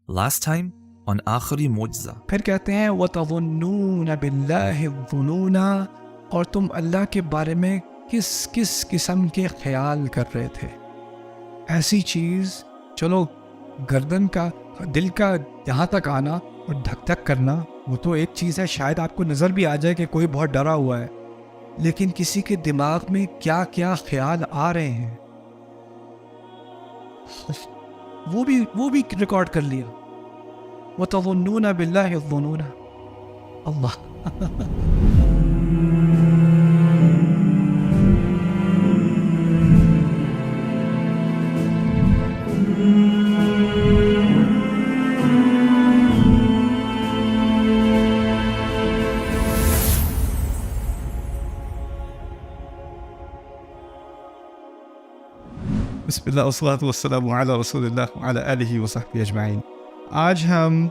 Last time on آخری معجزہ. پھر کہتے ہیں وَتَظُنُّونَ بِاللَّهِ الظُّنُونَ، اور تم اللہ کے بارے میں کس کس قسم کے خیال کر رہے تھے. ایسی چیز، چلو گردن کا دل کا یہاں تک آنا اور دھک دھک کرنا وہ تو ایک چیز ہے، شاید آپ کو نظر بھی آ جائے کہ کوئی بہت ڈرا ہوا ہے، لیکن کسی کے دماغ میں کیا کیا خیال آ رہے ہیں وہ بھی ریکارڈ کر لیا. وَتَظُنُّونَ بِاللَّهِ الظُّنُونَ. اللہ بسم اللہ والصلاۃ والسلام علی رسول اللہ وعلی آلہ وصحبہ اجمعین. آج ہم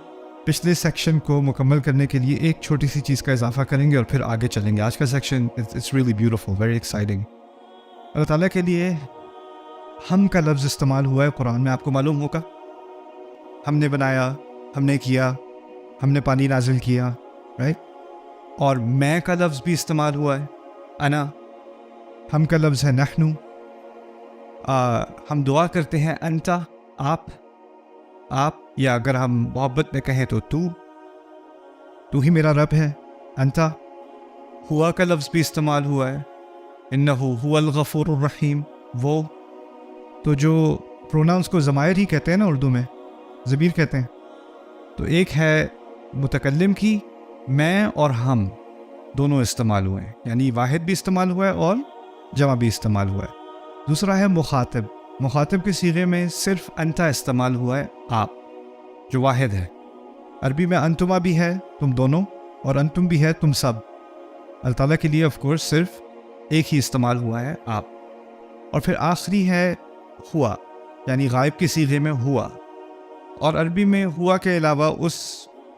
پچھلے سیکشن کو مکمل کرنے کے لیے ایک چھوٹی سی چیز کا اضافہ کریں گے اور پھر آگے چلیں گے. آج کا section it's really beautiful, very exciting. اللہ تعالیٰ کے لیے ہم کا لفظ استعمال ہوا ہے قرآن میں. آپ کو معلوم ہوگا ہم نے بنایا، ہم نے کیا، ہم نے پانی نازل کیا، رائٹ. اور میں کا لفظ بھی استعمال ہوا ہے، انا. ہم کا لفظ ہے نحنو. ہم دعا کرتے ہیں انتا، آپ، یا اگر ہم محبت میں کہیں تو تو ہی میرا رب ہے، انتا. ہوا کا لفظ بھی استعمال ہوا ہے، انہو هو الغفور الرحیم. وہ تو جو پروناؤنس کو ضمائر ہی کہتے ہیں نا اردو میں، ضمیر کہتے ہیں. تو ایک ہے متکلم کی، میں اور ہم دونوں استعمال ہوئے ہیں، یعنی واحد بھی استعمال ہوا ہے اور جمع بھی استعمال ہوا ہے. دوسرا ہے مخاطب کے صیغے میں صرف انتا استعمال ہوا ہے، آپ، جو واحد ہے. عربی میں انتما بھی ہے، تم دونوں، اور انتم بھی ہے، تم سب. اللہ تعالیٰ کے لیے آف کورس صرف ایک ہی استعمال ہوا ہے، آپ. اور پھر آخری ہے ہوا، یعنی غائب کے صیغے میں ہوا. اور عربی میں ہوا کے علاوہ اس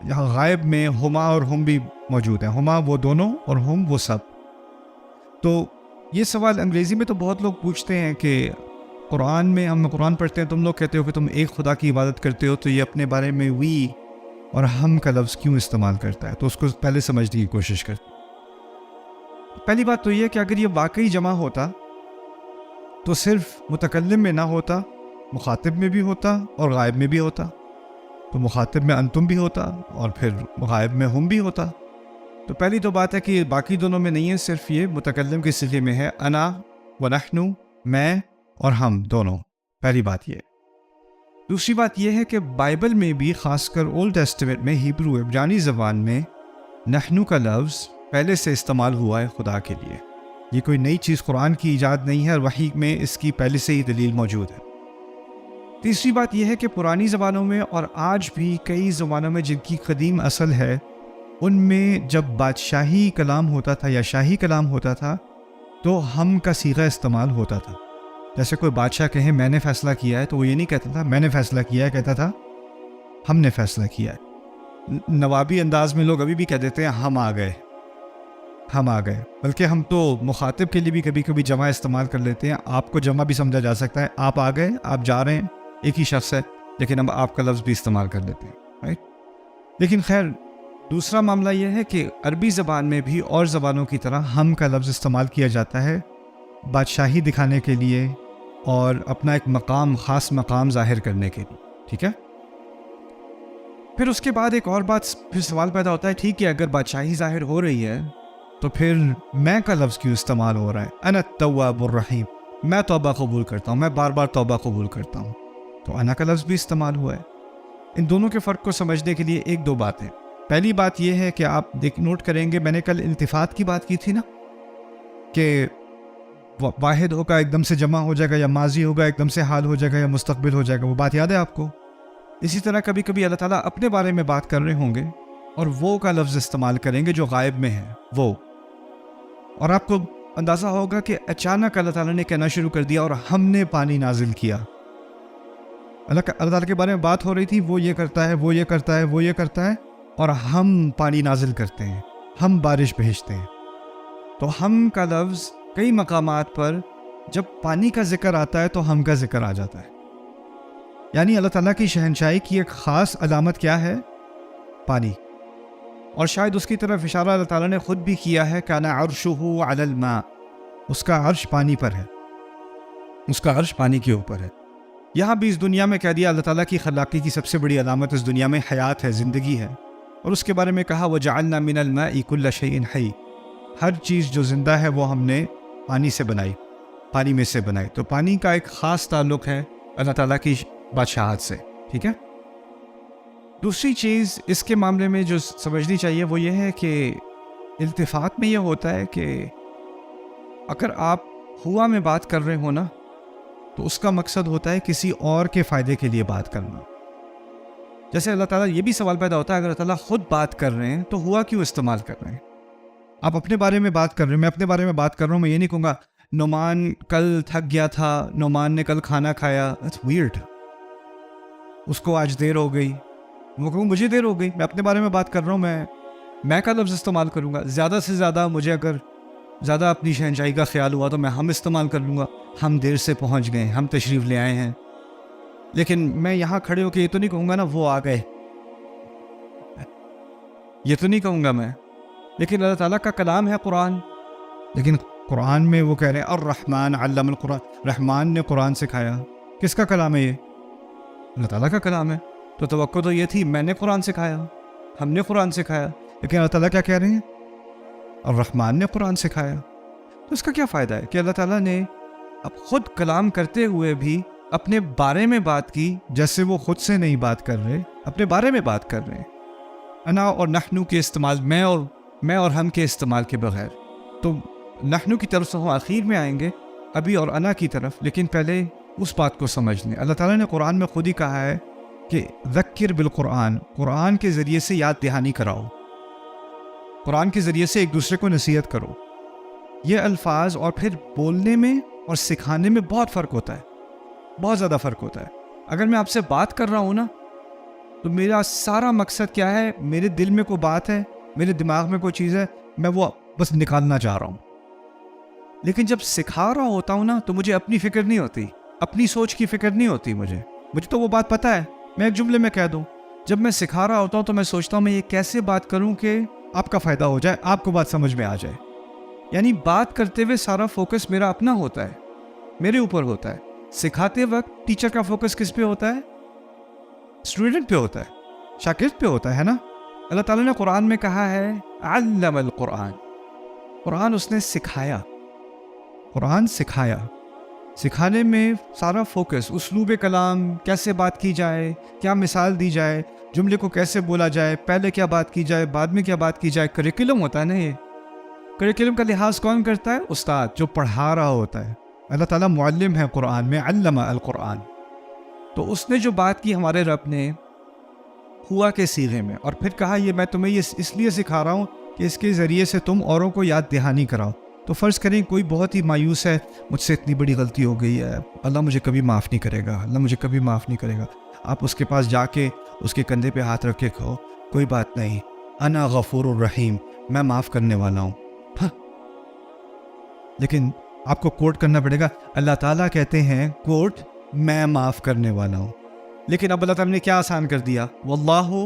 یہاں غائب میں ہما اور ہم بھی موجود ہیں. ہما وہ دونوں اور ہم وہ سب. تو یہ سوال انگریزی میں تو بہت لوگ پوچھتے ہیں کہ قرآن میں، ہم قرآن پڑھتے ہیں، تم لوگ کہتے ہو کہ تم ایک خدا کی عبادت کرتے ہو، تو یہ اپنے بارے میں وی اور ہم کا لفظ کیوں استعمال کرتا ہے؟ تو اس کو پہلے سمجھنے کی کوشش کرتے. پہلی بات تو یہ کہ اگر یہ واقعی جمع ہوتا تو صرف متکلم میں نہ ہوتا، مخاطب میں بھی ہوتا اور غائب میں بھی ہوتا. تو مخاطب میں انتم بھی ہوتا اور پھر غائب میں ہم بھی ہوتا. تو پہلی تو بات ہے کہ باقی دونوں میں نہیں ہے، صرف یہ متکلم کے صیغے میں ہے، انا و نحنو، میں اور ہم دونوں. پہلی بات یہ. دوسری بات یہ ہے کہ بائبل میں بھی، خاص کر اولڈ ٹیسٹمنٹ میں، ہیبرو عبرانی زبان میں نحنو کا لفظ پہلے سے استعمال ہوا ہے خدا کے لیے. یہ کوئی نئی چیز قرآن کی ایجاد نہیں ہے، اور وحی میں اس کی پہلے سے ہی دلیل موجود ہے. تیسری بات یہ ہے کہ پرانی زبانوں میں اور آج بھی کئی زبانوں میں جن کی قدیم اصل ہے، ان میں جب بادشاہی کلام ہوتا تھا یا شاہی کلام ہوتا تھا تو ہم کا صیغہ استعمال ہوتا تھا. جیسے کوئی بادشاہ کہے میں نے فیصلہ کیا ہے، تو وہ یہ نہیں کہتا تھا میں نے فیصلہ کیا ہے، کہتا تھا ہم نے فیصلہ کیا ہے. نوابی انداز میں لوگ ابھی بھی کہہ دیتے ہیں ہم آ گئے. بلکہ ہم تو مخاطب کے لیے بھی کبھی کبھی جمع استعمال کر لیتے ہیں. آپ کو جمع بھی سمجھا جا سکتا ہے، آپ آ گئے، آپ جا رہے ہیں، ایک ہی شخص ہے، لیکن ہم آپ کا لفظ بھی استعمال کر لیتے ہیں، رائٹ. لیکن خیر، دوسرا معاملہ یہ ہے کہ عربی زبان میں بھی اور زبانوں کی طرح ہم کا لفظ استعمال کیا جاتا ہے بادشاہی دکھانے کے لیے اور اپنا ایک مقام، خاص مقام ظاہر کرنے کے لیے. ٹھیک ہے. پھر اس کے بعد ایک اور بات، پھر سوال پیدا ہوتا ہے، ٹھیک ہے اگر بادشاہی ظاہر ہو رہی ہے تو پھر میں کا لفظ کیوں استعمال ہو رہا ہے؟ انا التواب الرحیم، میں توبہ قبول کرتا ہوں، میں بار بار توبہ قبول کرتا ہوں. تو انا کا لفظ بھی استعمال ہوا ہے. ان دونوں کے فرق کو سمجھنے کے لیے ایک دو باتیں. پہلی بات یہ ہے کہ آپ نوٹ کریں گے، میں نے کل التفات کی بات کی تھی نا، کہ واحد ہوگا ایک دم سے جمع ہو جائے گا، یا ماضی ہوگا ایک دم سے حال ہو جائے گا، یا مستقبل ہو جائے گا. وہ بات یاد ہے آپ کو؟ اسی طرح کبھی کبھی اللہ تعالیٰ اپنے بارے میں بات کر رہے ہوں گے اور وہ کا لفظ استعمال کریں گے جو غائب میں ہے، وہ. اور آپ کو اندازہ ہوگا کہ اچانک اللہ تعالیٰ نے کہنا شروع کر دیا اور ہم نے پانی نازل کیا. اللہ تعالیٰ کے بارے میں بات ہو رہی تھی، وہ یہ کرتا ہے، وہ یہ کرتا ہے، وہ یہ کرتا ہے، اور ہم پانی نازل کرتے ہیں، ہم بارش بھیجتے ہیں. تو ہم کا لفظ کئی مقامات پر جب پانی کا ذکر آتا ہے تو ہم کا ذکر آ جاتا ہے. یعنی اللہ تعالیٰ کی شہنشاہی کی ایک خاص علامت کیا ہے؟ پانی. اور شاید اس کی طرف اشارہ اللہ تعالیٰ نے خود بھی کیا ہے، کان عرشہ علی الماء، اس کا عرش پانی پر ہے، اس کا عرش پانی کے اوپر ہے. یہاں بھی اس دنیا میں کہہ دیا اللہ تعالیٰ کی خلاقی کی سب سے بڑی علامت اس دنیا میں حیات ہے، زندگی ہے. اور اس کے بارے میں کہا وجعلنا من الماء کل شیء حی، ہر چیز جو زندہ ہے وہ ہم نے پانی سے بنائی، پانی میں سے بنائی. تو پانی کا ایک خاص تعلق ہے اللہ تعالیٰ کی بادشاہت سے. ٹھیک ہے. دوسری چیز اس کے معاملے میں جو سمجھنی چاہیے وہ یہ ہے کہ التفات میں یہ ہوتا ہے کہ اگر آپ ہوا میں بات کر رہے ہو نا تو اس کا مقصد ہوتا ہے کسی اور کے فائدے کے لیے بات کرنا. جیسے اللہ تعالیٰ یہ بھی سوال پیدا ہوتا ہے اگر اللہ تعالیٰ خود بات کر رہے ہیں تو ہوا کیوں استعمال کر رہے ہیں؟ آپ اپنے بارے میں بات کر رہے ہیں، میں اپنے بارے میں بات کر رہا ہوں. میں یہ نہیں کہوں گا نعمان کل تھک گیا تھا، نعمان نے کل کھانا کھایا. That's weird. اس کو آج دیر ہو گئی، وہ کہوں مجھے دیر ہو گئی. میں اپنے بارے میں بات کر رہا ہوں، میں کا لفظ استعمال کروں گا. زیادہ سے زیادہ مجھے اگر زیادہ اپنی شہنشاہی کا خیال ہوا تو میں ہم استعمال کر لوں گا. ہم دیر سے پہنچ گئے، ہم تشریف لے آئے ہیں. لیکن میں یہاں کھڑے ہو کے یہ تو نہیں کہوں گا نا وہ آ گئے، یہ تو نہیں کہوں گا میں. لیکن اللہ تعالیٰ کا کلام ہے قرآن، لیکن قرآن میں وہ کہہ رہے ہیں الرحمن علم القرآن، رحمان نے قرآن سکھایا. کس کا کلام ہے یہ؟ اللہ تعالیٰ کا کلام ہے. تو توقع تو یہ تھی میں نے قرآن سکھایا، ہم نے قرآن سکھایا. لیکن اللہ تعالیٰ کیا کہہ رہے ہیں؟ الرحمن نے قرآن سکھایا. تو اس کا کیا فائدہ ہے کہ اللہ تعالیٰ نے اب خود کلام کرتے ہوئے بھی اپنے بارے میں بات کی، جیسے وہ خود سے نہیں بات کر رہے، اپنے بارے میں بات کر رہے ہیں. انا اور نحنو کے استعمال، میں اور ہم کے استعمال کے بغیر. تو نحنو کی طرف سے ہم آخر میں آئیں گے ابھی اور انا کی طرف، لیکن پہلے اس بات کو سمجھ لیں. اللہ تعالیٰ نے قرآن میں خود ہی کہا ہے کہ ذکر بالقرآن، قرآن کے ذریعے سے یاد دہانی کراؤ، قرآن کے ذریعے سے ایک دوسرے کو نصیحت کرو. یہ الفاظ اور پھر بولنے میں اور سکھانے میں بہت فرق ہوتا ہے، بہت زیادہ فرق ہوتا ہے. اگر میں آپ سے بات کر رہا ہوں نا تو میرا سارا مقصد کیا ہے؟ میرے دل میں کوئی بات ہے، میرے دماغ میں کوئی چیز ہے، میں وہ بس نکالنا چاہ رہا ہوں. لیکن جب سکھا رہا ہوتا ہوں نا تو مجھے اپنی فکر نہیں ہوتی، اپنی سوچ کی فکر نہیں ہوتی. مجھے تو وہ بات پتہ ہے، میں ایک جملے میں کہہ دوں. جب میں سکھا رہا ہوتا ہوں تو میں سوچتا ہوں میں یہ کیسے بات کروں کہ آپ کا فائدہ ہو جائے، آپ کو بات سمجھ میں آ جائے. یعنی بات کرتے ہوئے سارا فوکس میرا اپنا ہوتا ہے، میرے اوپر ہوتا ہے. سکھاتے وقت ٹیچر کا فوکس کس پہ ہوتا ہے؟ اسٹوڈنٹ پہ ہوتا ہے، شاگرد پہ ہوتا ہے نا. اللہ تعالیٰ نے قرآن میں کہا ہے علم القرآن، قرآن اس نے سکھایا، قرآن سکھایا. سکھانے میں سارا فوکس، اسلوب کلام، کیسے بات کی جائے، کیا مثال دی جائے، جملے کو کیسے بولا جائے، پہلے کیا بات کی جائے، بعد میں کیا بات کی جائے. کریکولم ہوتا ہے نا. یہ کریکولم کا لحاظ کون کرتا ہے؟ استاد جو پڑھا رہا ہوتا ہے. اللہ تعالیٰ معلم ہے قرآن میں، علم القرآن. تو اس نے جو بات کی ہمارے رب نے ہوا کے صیغے میں، اور پھر کہا یہ میں تمہیں یہ اس لیے سکھا رہا ہوں کہ اس کے ذریعے سے تم اوروں کو یاد دہانی کراؤ. تو فرض کریں کوئی بہت ہی مایوس ہے، مجھ سے اتنی بڑی غلطی ہو گئی ہے، اللہ مجھے کبھی معاف نہیں کرے گا، اللہ مجھے کبھی معاف نہیں کرے گا. آپ اس کے پاس جا کے اس کے کندھے پہ ہاتھ رکھ کے کہو کوئی بات نہیں، انا غفور الرحیم، میں معاف کرنے والا ہوں. لیکن آپ کو کوٹ کرنا پڑے گا، اللہ تعالیٰ کہتے ہیں کوٹ میں معاف کرنے والا ہوں. لیکن اب اللہ تعالیٰ نے کیا آسان کر دیا؟ واللہ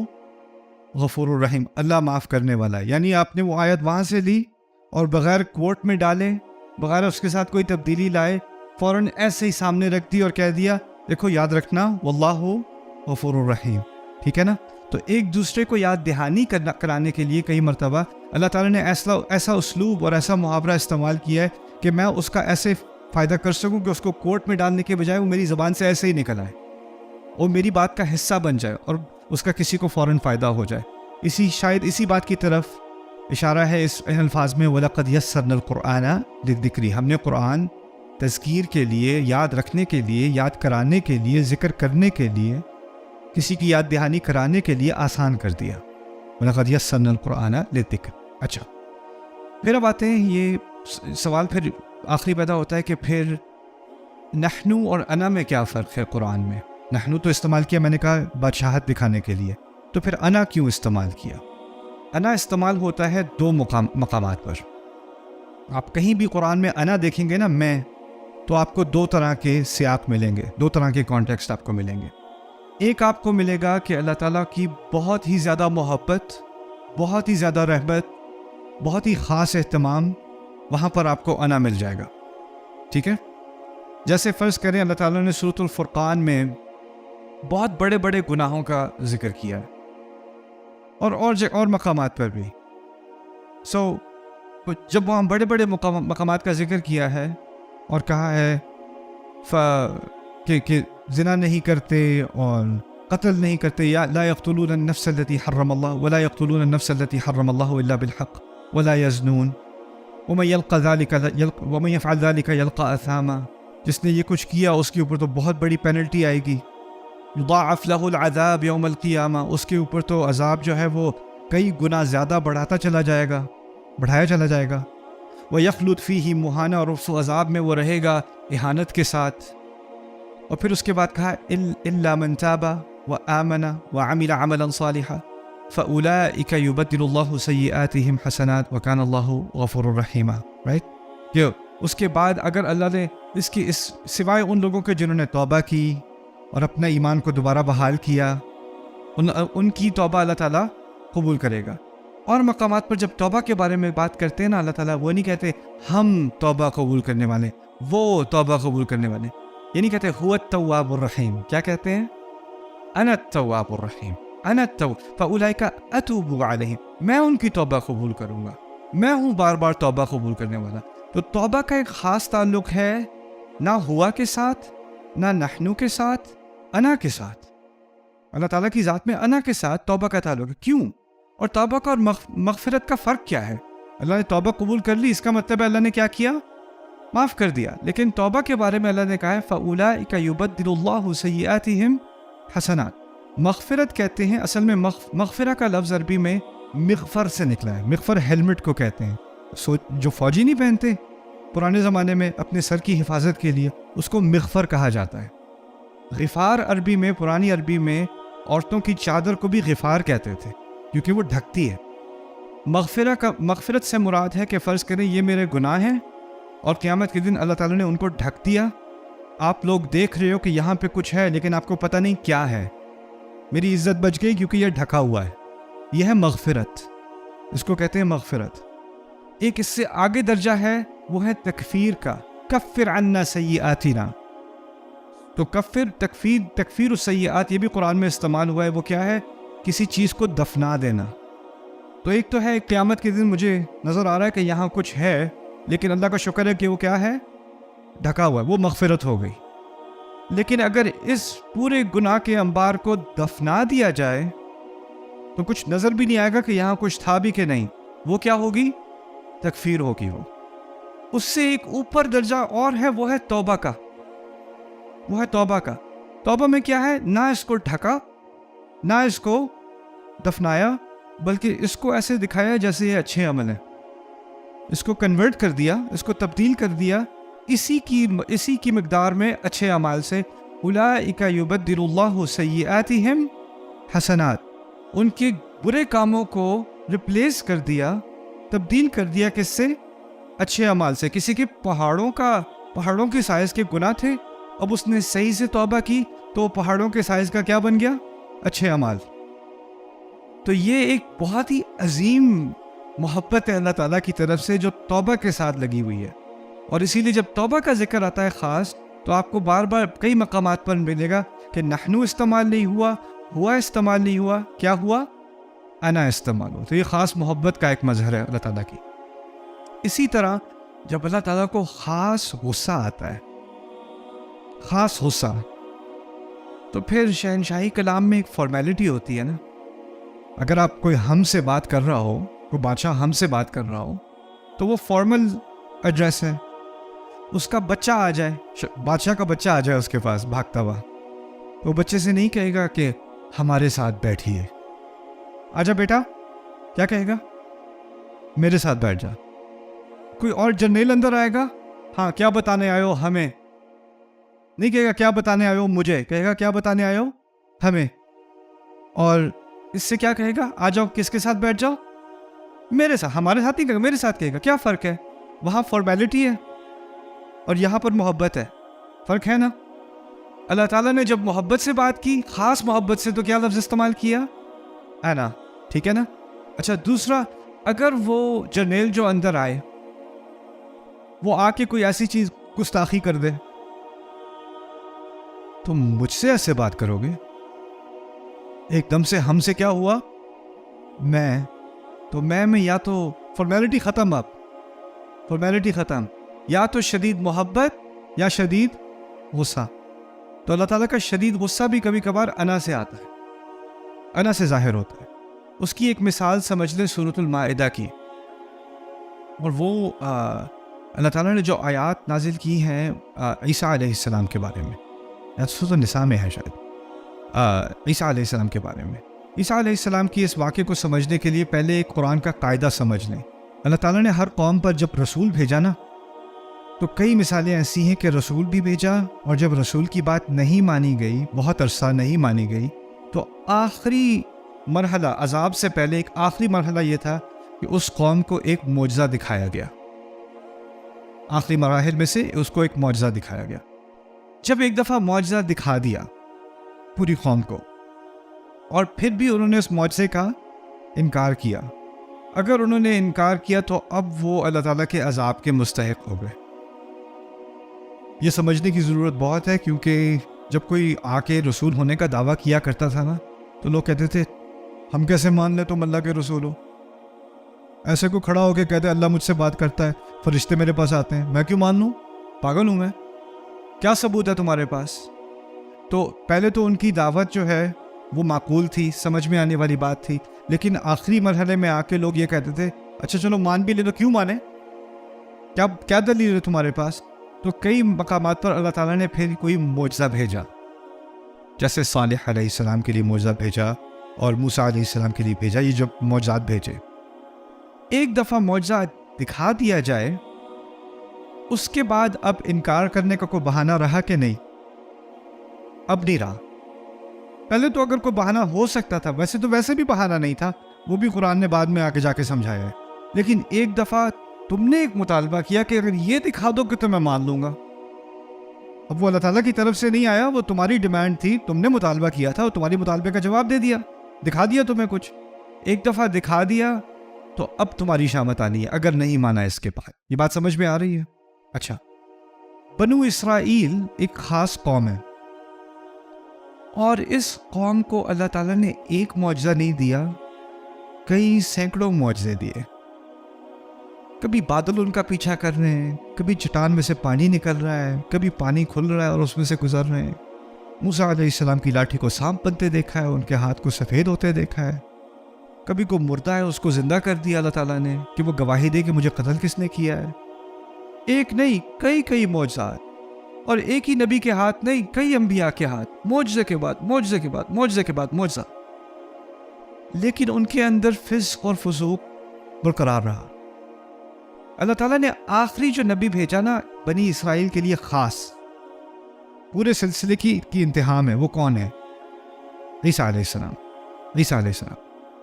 غفور الرحیم، اللہ معاف کرنے والا ہے. یعنی آپ نے وہ آیت وہاں سے لی اور بغیر کوٹ میں ڈالے، بغیر اس کے ساتھ کوئی تبدیلی لائے، فوراً ایسے ہی سامنے رکھ دی اور کہہ دیا دیکھو یاد رکھنا واللہ غفور الرحیم. ٹھیک ہے نا. تو ایک دوسرے کو یاد دہانی کرانے کے لیے کئی مرتبہ اللہ تعالیٰ نے ایسا اسلوب اور ایسا محاورہ استعمال کیا ہے کہ میں اس کا ایسے فائدہ کر سکوں کہ اس کو کوٹ میں ڈالنے کے بجائے وہ میری زبان سے ایسے ہی نکل آئے اور میری بات کا حصہ بن جائے اور اس کا کسی کو فوراً فائدہ ہو جائے. شاید اسی بات کی طرف اشارہ ہے اس الفاظ میں وَلَقَدْ يَسَّرْنَا الْقُرْآنَ لِلذِّكْرِ، ہم نے قرآن تذکیر کے لیے، یاد رکھنے کے لیے، یاد کرانے کے لیے، ذکر کرنے کے لیے، کسی کی یاد دہانی کرانے کے لیے آسان کر دیا. وَلَقَدْ يَسَّرْنَا الْقُرْآنَ لِلذِّكْرِ. اچھا پھر اب آتے ہیں، یہ سوال پھر آخری پیدا ہوتا ہے کہ پھر نحنو اور انا میں کیا فرق ہے قرآن میں؟ نحنو تو استعمال کیا میں نے کہا بادشاہت دکھانے کے لیے، تو پھر انا کیوں استعمال کیا؟ انا استعمال ہوتا ہے دو مقامات پر. آپ کہیں بھی قرآن میں انا دیکھیں گے نا، میں، تو آپ کو دو طرح کے سیاق ملیں گے، دو طرح کے کانٹیکسٹ آپ کو ملیں گے. ایک آپ کو ملے گا کہ اللہ تعالیٰ کی بہت ہی زیادہ محبت، بہت ہی زیادہ رحمت، بہت ہی خاص اہتمام، وہاں پر آپ کو انا مل جائے گا. ٹھیک ہے؟ جیسے فرض کریں اللہ تعالیٰ نے سورۃ الفرقان میں بہت بڑے بڑے گناہوں کا ذکر کیا ہے، اور مقامات پر بھی. جب وہاں بڑے بڑے مقامات کا ذکر کیا ہے اور کہا ہے کہ زنا نہیں کرتے اور قتل نہیں کرتے، یا لا يقتلون النفس التي حرم الله ولا يقتلون النفس التي حرم الله الا بالحق ولا يزنون ومن يفعل ذلك يلقى اثاما. جس نے یہ کچھ کیا اس کے اوپر تو بہت بڑی پینلٹی آئے گی. یضاعف له العذاب یوم القیامہ، اس کے اوپر تو عذاب جو ہے وہ کئی گنا زیادہ بڑھایا چلا جائے گا. وَيَخْلُدْ فِيهِ مُهَانًا، اور اس عذاب میں وہ رہے گا اہانت کے ساتھ. اور پھر اس کے بعد کہا إِلَّا مَنْ تَابَ وَآمَنَ وَعَمِلَ عَمَلًا صَالِحًا فَأُولَٰئِكَ يُبَدِّلُ اللَّهُ سَيِّئَاتِهِمْ حَسَنَاتٍ وَكَانَ اللَّهُ غَفُورًا رَحِيمًا. کہ اس کے بعد اگر اللہ نے اس سوائے ان لوگوں کے جنہوں نے توبہ کی اور اپنا ایمان کو دوبارہ بحال کیا، ان کی توبہ اللہ تعالیٰ قبول کرے گا. اور مقامات پر جب توبہ کے بارے میں بات کرتے ہیں نا، اللہ تعالیٰ وہ نہیں کہتے ہم توبہ قبول کرنے والے، وہ توبہ قبول کرنے والے. یہ نہیں کہتے هو التواب الرحیم. کیا کہتے ہیں؟ انا التواب الرحیم، انا فاولئک اتوب علیہم، میں ان کی توبہ قبول کروں گا، میں ہوں بار بار توبہ قبول کرنے والا. تو توبہ کا ایک خاص تعلق ہے نہ ہوا کے ساتھ، نہ نحنو کے ساتھ، انا کے ساتھ. اللہ تعالیٰ کی ذات میں انا کے ساتھ توبہ کا تعلق ہے. کیوں؟ اور توبہ کا اور مغفرت کا فرق کیا ہے؟ اللہ نے توبہ قبول کر لی، اس کا مطلب ہے اللہ نے کیا کیا؟ معاف کر دیا. لیکن توبہ کے بارے میں اللہ نے کہا ہے فَأُولَٰئِكَ يُبَدِّلُ اللَّهُ سَيِّئَاتِهِمْ حَسَنَاتٍ. مغفرت کہتے ہیں، اصل میں مغفرہ کا لفظ عربی میں مغفر سے نکلا ہے. مغفر ہیلمٹ کو کہتے ہیں. جو فوجی نہیں پہنتے پرانے زمانے میں اپنے سر کی حفاظت کے لیے، اس کو مغفر کہا جاتا ہے. غفار عربی میں، پرانی عربی میں عورتوں کی چادر کو بھی غفار کہتے تھے کیونکہ وہ ڈھکتی ہے. مغفرت سے مراد ہے کہ فرض کریں یہ میرے گناہ ہیں اور قیامت کے دن اللہ تعالیٰ نے ان کو ڈھک دیا. آپ لوگ دیکھ رہے ہو کہ یہاں پہ کچھ ہے لیکن آپ کو پتہ نہیں کیا ہے. میری عزت بچ گئی کیونکہ یہ ڈھکا ہوا ہے. یہ ہے مغفرت، اس کو کہتے ہیں مغفرت. ایک اس سے آگے درجہ ہے، وہ ہے تکفیر کا. کفر عنا سیئاتنا. تو تکفیر السیئات یہ بھی قرآن میں استعمال ہوا ہے. وہ کیا ہے؟ کسی چیز کو دفنا دینا. تو ایک تو ہے قیامت کے دن مجھے نظر آ رہا ہے کہ یہاں کچھ ہے لیکن اللہ کا شکر ہے کہ وہ کیا ہے؟ ڈھکا ہوا ہے. وہ مغفرت ہو گئی. لیکن اگر اس پورے گناہ کے انبار کو دفنا دیا جائے تو کچھ نظر بھی نہیں آئے گا کہ یہاں کچھ تھا بھی کہ نہیں. وہ کیا ہوگی؟ تکفیر ہوگی. وہ اس سے ایک اوپر درجہ اور ہے، وہ ہے توبہ کا. توبہ میں کیا ہے؟ نہ اس کو ڈھکا، نہ اس کو دفنایا، بلکہ اس کو ایسے دکھایا جیسے یہ اچھے عمل ہیں. اس کو کنورٹ کر دیا، اس کو تبدیل کر دیا اسی کی مقدار میں اچھے اعمال سے. اولئک یبدل اللہ سیئاتہم حسنات. ان کے برے کاموں کو ریپلیس کر دیا، تبدیل کر دیا کس سے؟ اچھے اعمال سے. کسی کے پہاڑوں کے سائز کے گناہ تھے، اب اس نے صحیح سے توبہ کی تو پہاڑوں کے سائز کا کیا بن گیا؟ اچھے اعمال. تو یہ ایک بہت ہی عظیم محبت ہے اللہ تعالیٰ کی طرف سے جو توبہ کے ساتھ لگی ہوئی ہے. اور اسی لیے جب توبہ کا ذکر آتا ہے خاص، تو آپ کو بار بار کئی مقامات پر ملے گا کہ نحنو استعمال نہیں ہوا استعمال نہیں ہوا، کیا ہوا؟ انا استعمال ہوا. تو یہ خاص محبت کا ایک مظہر ہے اللہ تعالیٰ کی. اسی طرح جب اللہ تعالیٰ کو خاص غصہ آتا ہے، خاص غصہ، تو پھر شہنشاہی کلام میں ایک فارمیلٹی ہوتی ہے نا. اگر آپ کوئی ہم سے بات کر رہا ہو، کوئی بادشاہ ہم سے بات کر رہا ہو، تو وہ فارمل ایڈریس ہے. اس کا بچہ آ جائے، بادشاہ کا بچہ آ جائے اس کے پاس بھاگتا ہوا، وہ بچے سے نہیں کہے گا کہ ہمارے ساتھ بیٹھیے. آجا بیٹا، کیا کہے گا؟ میرے ساتھ بیٹھ جا. کوئی اور جرنیل اندر آئے گا، ہاں کیا بتانے آئے ہو ہمیں؟ نہیں کہے گا کیا بتانے آئے ہو مجھے، کہے گا کیا بتانے آئے ہو ہمیں. اور اس سے کیا کہے گا؟ آ جاؤ، کس کے ساتھ بیٹھ جاؤ؟ میرے ساتھ. ہمارے ساتھ نہیں کہے گا، میرے ساتھ کہے گا. کیا فرق ہے؟ وہاں فارمیلٹی ہے اور یہاں پر محبت ہے. فرق ہے نا. اللہ تعالیٰ نے جب محبت سے بات کی، خاص محبت سے، تو کیا لفظ استعمال کیا؟ انا. ٹھیک ہے نا؟ اچھا دوسرا، اگر وہ جرنیل جو اندر آئے وہ آ کے کوئی ایسی چیز گستاخی کر دے، تم مجھ سے ایسے بات کرو گے؟ ایک دم سے ہم سے کیا ہوا؟ میں یا تو فارمیلٹی ختم، اب فارمیلٹی ختم، یا تو شدید محبت یا شدید غصہ. تو اللہ تعالیٰ کا شدید غصہ بھی کبھی کبھار انا سے آتا ہے، انا سے ظاہر ہوتا ہے. اس کی ایک مثال سمجھ لیں سورۃ المائدہ کی، اور وہ اللہ تعالیٰ نے جو آیات نازل کی ہیں عیسیٰ علیہ السلام کے بارے میں، یا سورۃ النساء میں ہے شاید، عیسیٰ علیہ السلام کے بارے میں. عیسیٰ علیہ السلام کی اس واقعے کو سمجھنے کے لیے پہلے ایک قرآن کا قاعدہ سمجھ لیں. اللہ تعالیٰ نے ہر قوم پر جب رسول بھیجا نا، تو کئی مثالیں ایسی ہیں کہ رسول بھی بھیجا، اور جب رسول کی بات نہیں مانی گئی، بہت عرصہ نہیں مانی گئی، تو آخری مرحلہ، عذاب سے پہلے ایک آخری مرحلہ یہ تھا کہ اس قوم کو ایک معجزہ دکھایا گیا. آخری مراحل میں سے اس کو ایک معجزہ دکھایا گیا. جب ایک دفعہ معجزہ دکھا دیا پوری قوم کو، اور پھر بھی انہوں نے اس معجزے کا انکار کیا، اگر انہوں نے انکار کیا تو اب وہ اللہ تعالیٰ کے عذاب کے مستحق ہو گئے. یہ سمجھنے کی ضرورت بہت ہے، کیونکہ جب کوئی آ کے رسول ہونے کا دعویٰ کیا کرتا تھا نا، تو لوگ کہتے تھے ہم کیسے مان لیں تم اللہ کے رسول ہو؟ ایسے کو کھڑا ہو کے کہتے اللہ مجھ سے بات کرتا ہے، فرشتے میرے پاس آتے ہیں، میں کیوں مان لوں؟ پاگل ہوں میں؟ کیا ثبوت ہے تمہارے پاس؟ تو پہلے تو ان کی دعوت جو ہے وہ معقول تھی، سمجھ میں آنے والی بات تھی، لیکن آخری مرحلے میں آ کے لوگ یہ کہتے تھے اچھا چلو مان بھی لے لو، کیوں مانیں؟ کیا دلیل ہے تمہارے پاس؟ تو کئی مقامات پر اللہ تعالیٰ نے پھر کوئی معجزہ بھیجا، جیسے صالح علیہ السلام کے لیے معجزہ بھیجا اور موسیٰ علیہ السلام کے لیے بھیجا. یہ جب معجزات بھیجے، ایک دفعہ معجزہ دکھا دیا جائے، اس کے بعد اب انکار کرنے کا کوئی بہانہ رہا کہ نہیں؟ اب نہیں رہا. پہلے تو اگر کوئی بہانہ ہو سکتا تھا، ویسے بھی بہانہ نہیں تھا، وہ بھی قرآن نے بعد میں آ کے جا کے سمجھایا ہے. لیکن ایک دفعہ تم نے ایک مطالبہ کیا کہ اگر یہ دکھا دو کہ تو میں مان لوں گا. اب وہ اللہ تعالیٰ کی طرف سے نہیں آیا، وہ تمہاری ڈیمانڈ تھی، تم نے مطالبہ کیا تھا اور تمہاری مطالبے کا جواب دے دیا، دکھا دیا تمہیں کچھ. ایک دفعہ دکھا دیا تو اب تمہاری شامت آنی ہے اگر نہیں مانا اس کے بعد. یہ بات سمجھ میں آ رہی ہے؟ اچھا، بنو اسرائیل ایک خاص قوم ہے، اور اس قوم کو اللہ تعالیٰ نے ایک معجزہ نہیں دیا، کئی سینکڑوں معجزے دیے. کبھی بادل ان کا پیچھا کر رہے ہیں، کبھی چٹان میں سے پانی نکل رہا ہے، کبھی پانی کھل رہا ہے اور اس میں سے گزر رہے ہیں. موسیٰ علیہ السلام کی لاٹھی کو سانپ بنتے دیکھا ہے، ان کے ہاتھ کو سفید ہوتے دیکھا ہے. کبھی کو مردہ ہے اس کو زندہ کر دیا اللہ تعالیٰ نے کہ وہ گواہی دے کہ مجھے قتل کس نے کیا ہے. ایک نہیں، کئی معجزات، اور ایک ہی نبی کے ہاتھ نہیں، کئی انبیاء کے ہاتھ، معجزے کے بعد معجزے کے بعد معجزے کے بعد معجزہ. لیکن ان کے اندر فسق اور فسوق برقرار رہا. اللہ تعالیٰ نے آخری جو نبی بھیجا نا بنی اسرائیل کے لیے خاص، پورے سلسلے کی انتہا میں، وہ کون ہے؟ عیسیٰ علیہ السلام.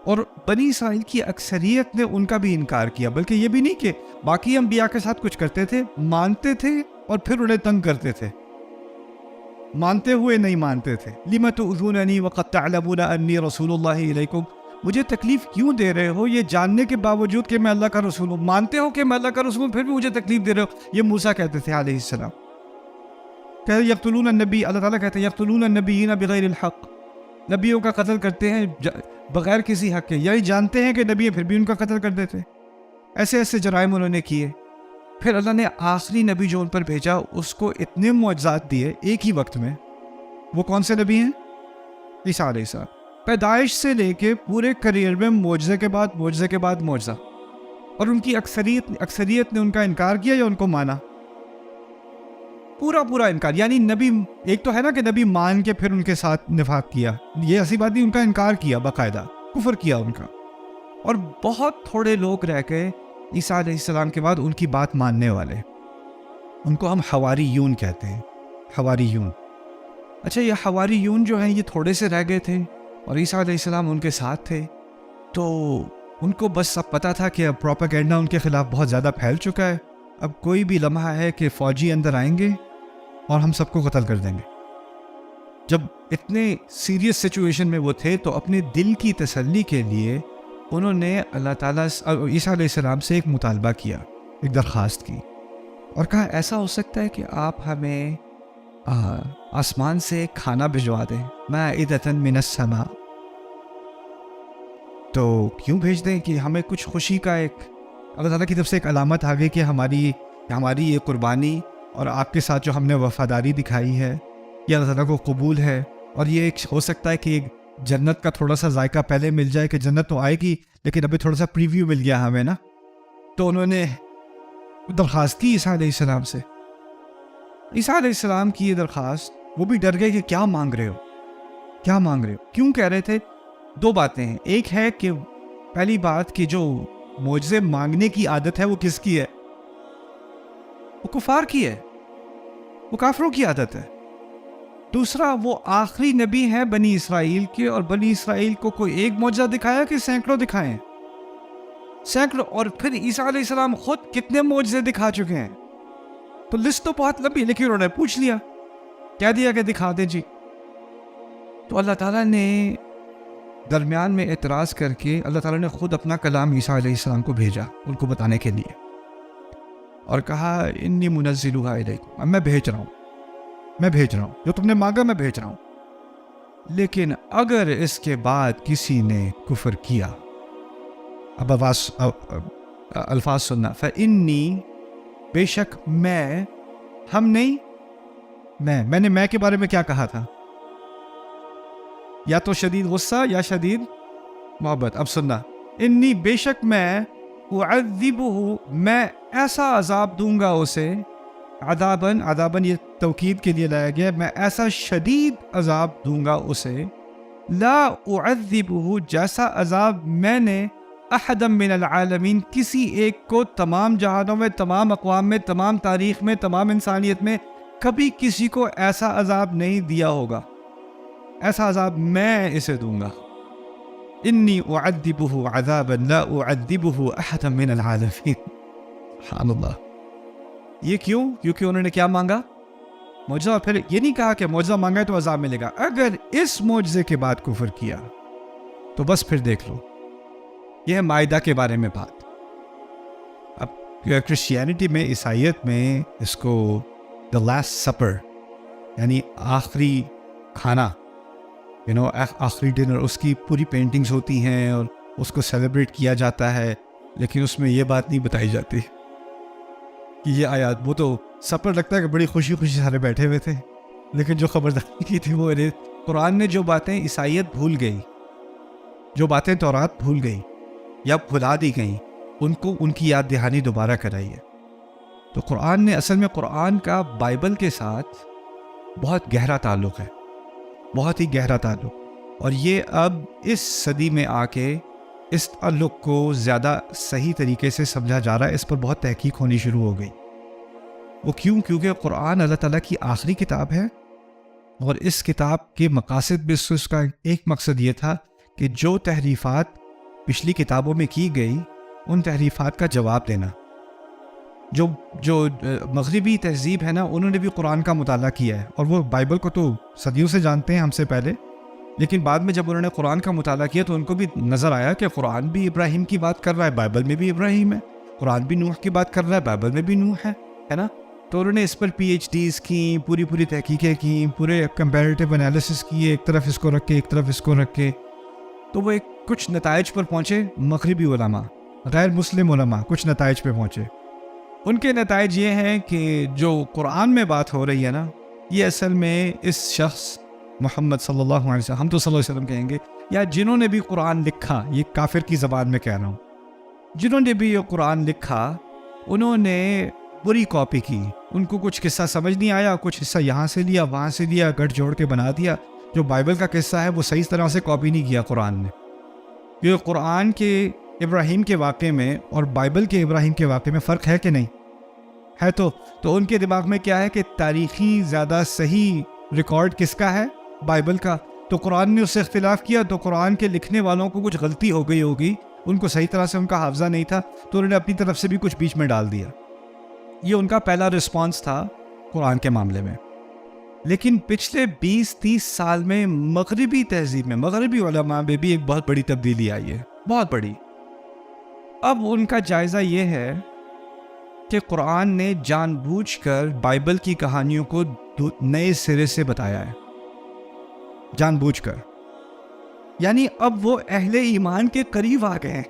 اور بنی اسرائیل کی اکثریت نے ان کا بھی انکار کیا، بلکہ یہ بھی نہیں کہ باقی انبیاء کے ساتھ کچھ کرتے تھے، مانتے تھے اور پھر انہیں تنگ کرتے تھے، مانتے ہوئے نہیں مانتے تھے. لِمَ تُؤْذُونَنِي وَقَدْ تَعْلَمُونَ أَنِّي رَسُولُ اللَّهِ إِلَيْكُمْ، مجھے تکلیف کیوں دے رہے ہو یہ جاننے کے باوجود کہ میں اللہ کا رسول ہوں، مانتے ہو کہ میں اللہ کا رسول ہوں، پھر بھی مجھے تکلیف دے رہے ہو. یہ موسیٰ کہتے تھے علیہ السلام. کہتے یقتلون النبی، اللہ تعالیٰ کہتے ہیں یقتلون النبیین بغیر الحق، نبیوں کا قتل کرتے ہیں بغیر کسی حق کے، یہی جانتے ہیں کہ نبی ہے پھر بھی ان کا قتل کر دیتے. ایسے جرائم انہوں نے کیے. پھر اللہ نے آخری نبی جو ان پر بھیجا اس کو اتنے معجزات دیے ایک ہی وقت میں. وہ کون سے نبی ہیں؟ عیسیٰ علیہ السلام. پیدائش سے لے کے پورے کریئر میں معجزے کے بعد معجزہ. اور ان کی اکثریت نے ان کا انکار کیا یا ان کو مانا؟ پورا انکار. یعنی نبی ایک تو ہے نا کہ نبی مان کے پھر ان کے ساتھ نفاق کیا، یہ ایسی بات نہیں، ان کا انکار کیا، باقاعدہ کفر کیا ان کا. اور بہت تھوڑے لوگ رہ گئے عیسیٰ علیہ السلام کے بعد ان کی بات ماننے والے. ان کو ہم حواریون کہتے ہیں، حواریون. اچھا، یہ حواریون جو ہیں یہ تھوڑے سے رہ گئے تھے اور عیسیٰ علیہ السلام ان کے ساتھ تھے، تو ان کو بس اب پتہ تھا کہ اب پروپیگنڈا ان کے خلاف بہت زیادہ پھیل چکا ہے، اب کوئی بھی لمحہ ہے کہ فوجی اندر آئیں گے اور ہم سب کو قتل کر دیں گے. جب اتنے سیریس سچویشن میں وہ تھے تو اپنے دل کی تسلی کے لیے انہوں نے اللہ تعالیٰ عیسیٰ علیہ السلام سے ایک مطالبہ کیا، ایک درخواست کی، اور کہا ایسا ہو سکتا ہے کہ آپ ہمیں آسمان سے کھانا بھجوا دیں، مائدۃ من السماء، تو کیوں بھیج دیں کہ ہمیں کچھ خوشی کا ایک اللہ تعالیٰ کی طرف سے ایک علامت آ گئی کہ ہماری یہ قربانی اور آپ کے ساتھ جو ہم نے وفاداری دکھائی ہے یہ اللہ تعالیٰ کو قبول ہے، اور یہ ایک ہو سکتا ہے کہ ایک جنت کا تھوڑا سا ذائقہ پہلے مل جائے کہ جنت تو آئے گی لیکن ابھی تھوڑا سا پریویو مل گیا ہمیں نا۔ تو انہوں نے درخواست کی عیسیٰ علیہ السلام سے۔ عیسیٰ علیہ السلام کی یہ درخواست، وہ بھی ڈر گئے کہ کیا مانگ رہے ہو، کیا مانگ رہے ہو، کیوں کہہ رہے تھے؟ دو باتیں ہیں، ایک ہے کہ پہلی بات کہ جو معجزے مانگنے کی عادت ہے وہ کس کی ہے؟ وہ کفار کی ہے، وہ کافروں کی عادت ہے۔ دوسرا، وہ آخری نبی ہیں بنی اسرائیل کے، اور بنی اسرائیل کو کوئی ایک معجزہ دکھایا کہ سینکڑوں دکھائے ہیں، سینکڑوں، اور پھر عیسیٰ علیہ السلام خود کتنے معجزے دکھا چکے ہیں۔ تو لسٹ تو بہت لمبی، لیکن انہوں نے پوچھ لیا، کہہ دیا کہ دکھا دیں جی۔ تو اللہ تعالیٰ نے درمیان میں اعتراض کر کے اللہ تعالیٰ نے خود اپنا کلام عیسیٰ علیہ السلام کو بھیجا ان کو بتانے کے لیے، اور کہا انی منزلھا الیکم، اب میں بھیج رہا ہوں جو تم نے مانگا میں بھیج رہا ہوں، لیکن اگر اس کے بعد کسی نے کفر کیا، اب الفاظ سننا، فانی، بے شک میں، ہم نہیں، میں نے کے بارے میں کیا کہا تھا؟ یا تو شدید غصہ یا شدید محبت۔ اب سننا، انی، بے شک میں، اعذبہ، میں ایسا عذاب دوں گا اسے، عذاباً یہ توکید کے لیے لایا گیا، میں ایسا شدید عذاب دوں گا اسے، لا اعذبہ، جیسا عذاب میں نے احدا من العالمین، کسی ایک کو تمام جہانوں میں، تمام اقوام میں، تمام تاریخ میں، تمام انسانیت میں کبھی کسی کو ایسا عذاب نہیں دیا ہوگا، ایسا عذاب میں اسے دوں گا۔ انی اعذبہ عذابا لا اعذبہ احدا من العالمین۔ سبحان اللہ۔ یہ کیوں؟ کیونکہ انہوں نے کیا مانگا؟ معجزہ۔ پھر یہ نہیں کہا کہ معجزہ مانگا ہے تو عذاب ملے گا، اگر اس معجزے کے بعد کفر کیا تو بس پھر دیکھ لو۔ یہ ہے مائدہ کے بارے میں بات۔ اب کرسچینٹی میں، عیسائیت میں اس کو دا لاسٹ سپر، یعنی آخری کھانا، آخری ڈنر، اس کی پوری پینٹنگز ہوتی ہیں اور اس کو سیلیبریٹ کیا جاتا ہے، لیکن اس میں یہ بات نہیں بتائی جاتی کہ یہ آیات، وہ تو سپر لگتا ہے کہ بڑی خوشی خوشی سارے بیٹھے ہوئے تھے، لیکن جو خبرداری کی تھی وہ قرآن نے جو باتیں عیسائیت بھول گئی، جو باتیں تورات بھول گئی یا بھلا دی گئیں، ان کی یاد دہانی دوبارہ کرائی ہے۔ تو قرآن نے، اصل میں قرآن کا بائبل کے ساتھ بہت گہرا تعلق ہے، بہت ہی گہرا تعلق، اور یہ اب اس صدی میں آ کے اس تعلق کو زیادہ صحیح طریقے سے سمجھا جا رہا ہے، اس پر بہت تحقیق ہونی شروع ہو گئی۔ وہ کیوں؟ کیونکہ قرآن اللہ تعالیٰ کی آخری کتاب ہے، اور اس کتاب کے مقاصد بھی اس کا ایک مقصد یہ تھا کہ جو تحریفات پچھلی کتابوں میں کی گئی ان تحریفات کا جواب دینا۔ جو مغربی تہذیب ہے نا، انہوں نے بھی قرآن کا مطالعہ کیا ہے، اور وہ بائبل کو تو صدیوں سے جانتے ہیں ہم سے پہلے، لیکن بعد میں جب انہوں نے قرآن کا مطالعہ کیا تو ان کو بھی نظر آیا کہ قرآن بھی ابراہیم کی بات کر رہا ہے، بائبل میں بھی ابراہیم ہے، قرآن بھی نوح کی بات کر رہا ہے، بائبل میں بھی نوح ہے نا۔ تو انہوں نے اس پر PhDs کی، پوری تحقیقیں کی، پورے کمپیریٹیو انالیسس کیے، ایک طرف اس کو رکھ کے ایک طرف اس کو رکھ کے، تو وہ کچھ نتائج پر پہنچے۔ مغربی علماء، غیر مسلم علماء کچھ نتائج پہ پہنچے۔ ان کے نتائج یہ ہیں کہ جو قرآن میں بات ہو رہی ہے نا، یہ اصل میں اس شخص محمد صلی اللہ علیہ وسلم، ہم تو صلی اللہ علیہ وسلم کہیں گے، یا جنہوں نے بھی قرآن لکھا، یہ کافر کی زبان میں کہہ رہا ہوں، جنہوں نے بھی یہ قرآن لکھا انہوں نے بری کاپی کی، ان کو کچھ قصہ سمجھ نہیں آیا، کچھ حصہ یہاں سے لیا وہاں سے لیا، گٹھ جوڑ کے بنا دیا۔ جو بائبل کا قصہ ہے وہ صحیح طرح سے کاپی نہیں کیا قرآن نے۔ یہ قرآن کے ابراہیم کے واقعے میں اور بائبل کے ابراہیم کے واقعے میں فرق ہے کہ نہیں ہے؟ تو ان کے دماغ میں کیا ہے کہ تاریخی زیادہ صحیح ریکارڈ کس کا ہے؟ بائبل کا۔ تو قرآن نے اس سے اختلاف کیا، تو قرآن کے لکھنے والوں کو کچھ غلطی ہو گئی ہوگی، ان کو صحیح طرح سے ان کا حافظہ نہیں تھا، تو انہوں نے اپنی طرف سے بھی کچھ بیچ میں ڈال دیا۔ یہ ان کا پہلا رسپانس تھا قرآن کے معاملے میں۔ لیکن پچھلے 20-30 سال میں مغربی تہذیب میں مغربی علماء میں بھی ایک بہت بڑی تبدیلی آئی ہے، بہت بڑی۔ اب ان کا جائزہ یہ ہے کہ قرآن نے جان بوجھ کر بائبل کی کہانیوں کو نئے سرے سے بتایا ہے، جان بوجھ کر۔ یعنی اب وہ اہل ایمان کے قریب آ گئے ہیں،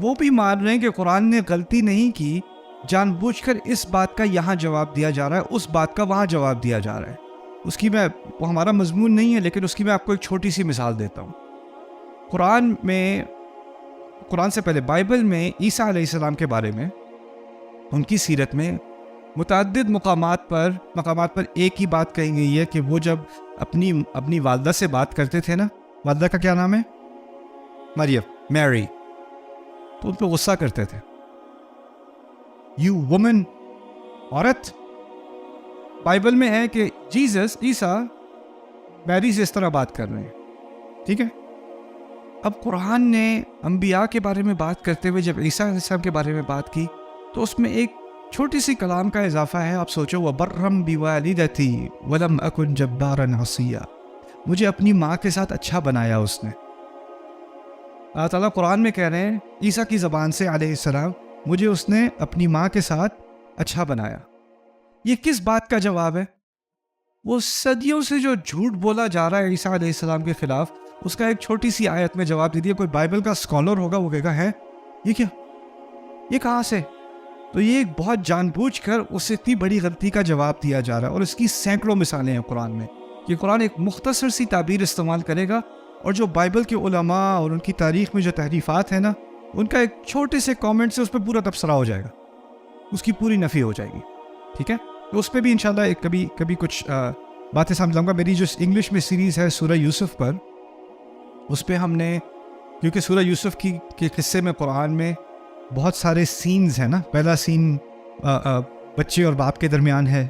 وہ بھی مان رہے ہیں کہ قرآن نے غلطی نہیں کی، جان بوجھ کر اس بات کا یہاں جواب دیا جا رہا ہے، اس بات کا وہاں جواب دیا جا رہا ہے۔ اس کی وہ ہمارا مضمون نہیں ہے، لیکن اس کی میں آپ کو ایک چھوٹی سی مثال دیتا ہوں۔ قرآن سے پہلے بائبل میں عیسیٰ علیہ السلام کے بارے میں، ان کی سیرت میں متعدد مقامات پر ایک ہی بات کہی گئی ہے کہ وہ جب اپنی والدہ سے بات کرتے تھے نا، والدہ کا کیا نام ہے؟ مریم، میری، تو ان پہ غصہ کرتے تھے، یو وومن، عورت۔ بائبل میں ہے کہ جیسس، عیسیٰ، میری سے اس طرح بات کر رہے ہیں، ٹھیک ہے؟ اب قرآن نے انبیاء کے بارے میں بات کرتے ہوئے جب عیسیٰ علیہ السلام کے بارے میں بات کی تو اس میں ایک چھوٹی سی کلام کا اضافہ ہے۔ آپ سوچو، وَبَرًّا بِوَالِدَتِي وَلَمْ أَكُنْ جَبَّارًا عَصِيًّا، مجھے اپنی ماں کے ساتھ اچھا بنایا اس نے۔ اللہ تعالیٰ قرآن میں کہہ رہے ہیں عیسیٰ کی زبان سے علیہ السلام، مجھے اس نے اپنی ماں کے ساتھ اچھا بنایا۔ یہ کس بات کا جواب ہے؟ وہ صدیوں سے جو جھوٹ بولا جا رہا ہے عیسیٰ علیہ السلام کے خلاف، اس کا ایک چھوٹی سی آیت میں جواب دے دیا۔ کوئی بائبل کا اسکالر ہوگا، وہ کہے گا ہے یہ کیا، یہ کہاں سے؟ تو یہ ایک بہت جان بوجھ کر اس اتنی بڑی غلطی کا جواب دیا جا رہا ہے، اور اس کی سینکڑوں مثالیں ہیں قرآن میں کہ قرآن ایک مختصر سی تعبیر استعمال کرے گا، اور جو بائبل کے علماء اور ان کی تاریخ میں جو تحریفات ہیں نا، ان کا ایک چھوٹے سے کامنٹ سے اس پہ پورا تبصرہ ہو جائے گا، اس کی پوری نفی ہو جائے گی، ٹھیک ہے؟ تو اس پہ بھی انشاءاللہ کبھی کچھ باتیں سمجھ لاؤں گا۔ میری جو انگلش میں سیریز ہے سورہ یوسف پر، اس پہ ہم نے، کیونکہ سورہ یوسف کے قصے میں قرآن میں بہت سارے سینز ہیں نا، پہلا سین بچے اور باپ کے درمیان ہے،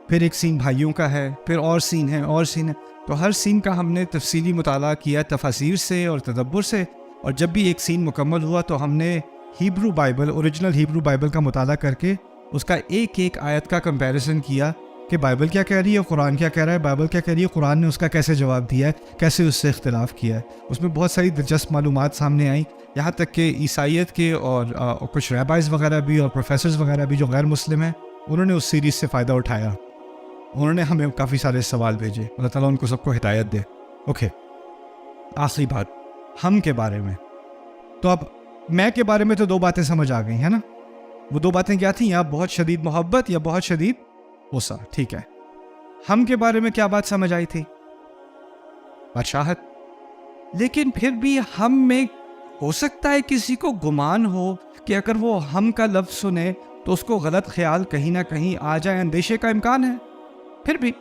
پھر ایک سین بھائیوں کا ہے، پھر اور سین ہے، تو ہر سین کا ہم نے تفصیلی مطالعہ کیا تفاسیر سے اور تدبر سے، اور جب بھی ایک سین مکمل ہوا تو ہم نے Hebrew Bible, original Hebrew Bible کا مطالعہ کر کے اس کا ایک آیت کا کمپیریزن کیا کہ بائبل کیا کہہ رہی ہے، قرآن کیا کہہ رہا ہے، بائبل کیا کہہ رہی ہے، قرآن نے اس کا کیسے جواب دیا ہے، کیسے اس سے اختلاف کیا ہے۔ اس میں بہت ساری دلچسپ معلومات سامنے آئیں، یہاں تک کہ عیسائیت کے اور کچھ ریبائز وغیرہ بھی اور پروفیسرز وغیرہ بھی جو غیر مسلم ہیں، انہوں نے اس سیریز سے فائدہ اٹھایا، انہوں نے ہمیں کافی سارے سوال بھیجے۔ اللہ تعالیٰ ان کو سب کو ہدایت دے۔ اوکے، آخری بات ہم کے بارے میں۔ تو اب میں کے بارے میں تو 2 باتیں سمجھ آ گئی ہیں نا، وہ 2 باتیں کیا تھیں؟ یا بہت شدید محبت یا بہت شدید غصہ، ٹھیک ہے۔ ہم کے بارے میں کیا بات سمجھ آئی تھی؟ بادشاہت۔ لیکن پھر بھی ہم میں ہو سکتا ہے کسی کو گمان ہو کہ اگر وہ ہم کا لفظ سنے تو اس کو غلط خیال کہیں نہ کہیں آ جائے، اندیشے کا امکان ہے۔ پھر بھی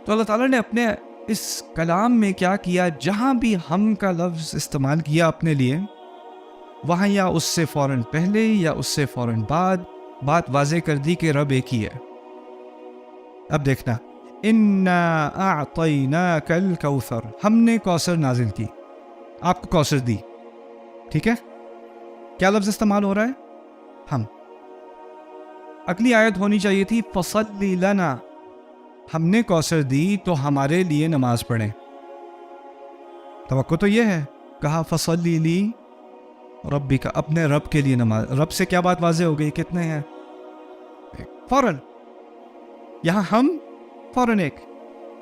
تو اللہ تعالیٰ نے اپنے اس کلام میں کیا کیا، جہاں بھی ہم کا لفظ استعمال کیا اپنے لیے، وہاں یا اس سے فوراً پہلے یا اس سے فوراً بعد بات واضح کر دی کہ رب ایک ہی ہے۔ اب دیکھنا، اِنَّا أَعْطَيْنَاكَ الْكَوْثَرَ، ہم نے کوثر نازل کی، آپ کو کوثر دی، ٹھیک ہے؟ کیا لفظ استعمال ہو رہا ہے؟ ہم۔ اگلی آیت ہونی چاہیے تھی فَصَلِّ لَنَا، ہم نے کوثر دی تو ہمارے لیے نماز پڑھیں۔ توقع تو یہ ہے، کہا فَصَلِّ لِي رَبِّكَ، اپنے رب کے لیے نماز۔ رب سے کیا بات واضح ہو گئی؟ کتنے ہیں؟ فوراً، یہاں ہم فوراً ایک۔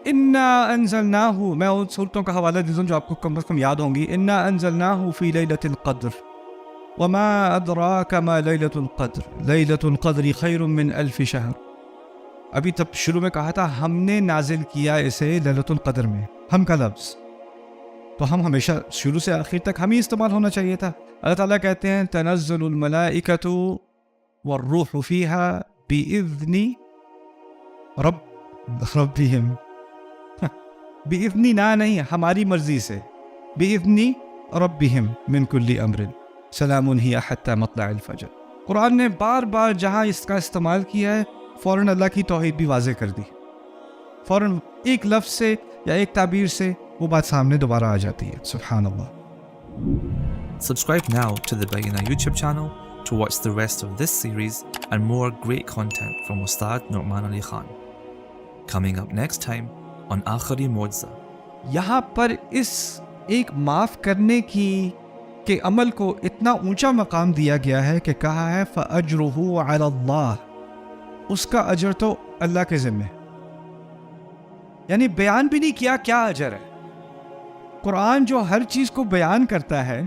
اِنَّا أَنزَلْنَاهُ، میں ان صورتوں کا حوالہ دیتا ہوں جو آپ کو کم از کم یاد ہوں گی۔ اِنَّا أَنزَلْنَاهُ فِي لَيْلَةِ الْقَدْرِ وَمَا أَدْرَاكَ مَا لَيْلَةُ الْقَدْرِ لَيْلَةُ الْقَدْرِ خَيْرٌ مِّنْ أَلْفِ شَهْرٍ۔ ابھی تب شروع میں کہا تھا ہم نے نازل کیا اسے لیلۃ القدر میں، ہم کا لفظ تو ہم ہمیشہ شروع سے آخر تک ہم ہی استعمال ہونا چاہیے تھا۔ اللہ تعالیٰ کہتے ہیں تنزل الملائکۃ والروح فیہا بإذن ربہم، بإذن نہ نہیں، ہماری مرضی سے، بإذن ربہم من کل امر سلام ہی حتی مطلع الفجر۔ قرآن نے بار بار جہاں اس کا استعمال کیا ہے فوراً اللہ کی توحید بھی واضح کر دی، فوراً ایک لفظ سے یا ایک تعبیر سے وہ بات سامنے دوبارہ آ جاتی ہے۔ سبحان اللہ۔ Subscribe now to the Bayyinah YouTube channel to watch the rest of this series and more great content from Ustad Nu'man Ali Khan. Coming up next time on Aakhari Mu'jiza. یہاں پر اس ایک معاف کرنے کی کے عمل کو اتنا اونچا مقام دیا گیا ہے کہ کہا ہے فَأَجْرُهُ عَلَى اللَّهِ، اس کا اجر تو اللہ کے ذمہ، یعنی بیان بھی نہیں کیا کیا اجر ہے۔ قرآن جو ہر چیز کو بیان کرتا ہے،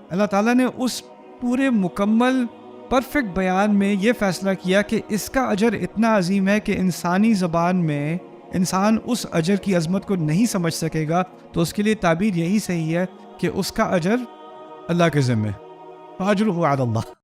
اللہ تعالیٰ نے اس پورے مکمل پرفیکٹ بیان میں یہ فیصلہ کیا کہ اس کا اجر اتنا عظیم ہے کہ انسانی زبان میں انسان اس اجر کی عظمت کو نہیں سمجھ سکے گا، تو اس کے لیے تعبیر یہی صحیح ہے کہ اس کا اجر اللہ کے ذمہ، فَأَجْرُهُ عَلَى اللَّهِ۔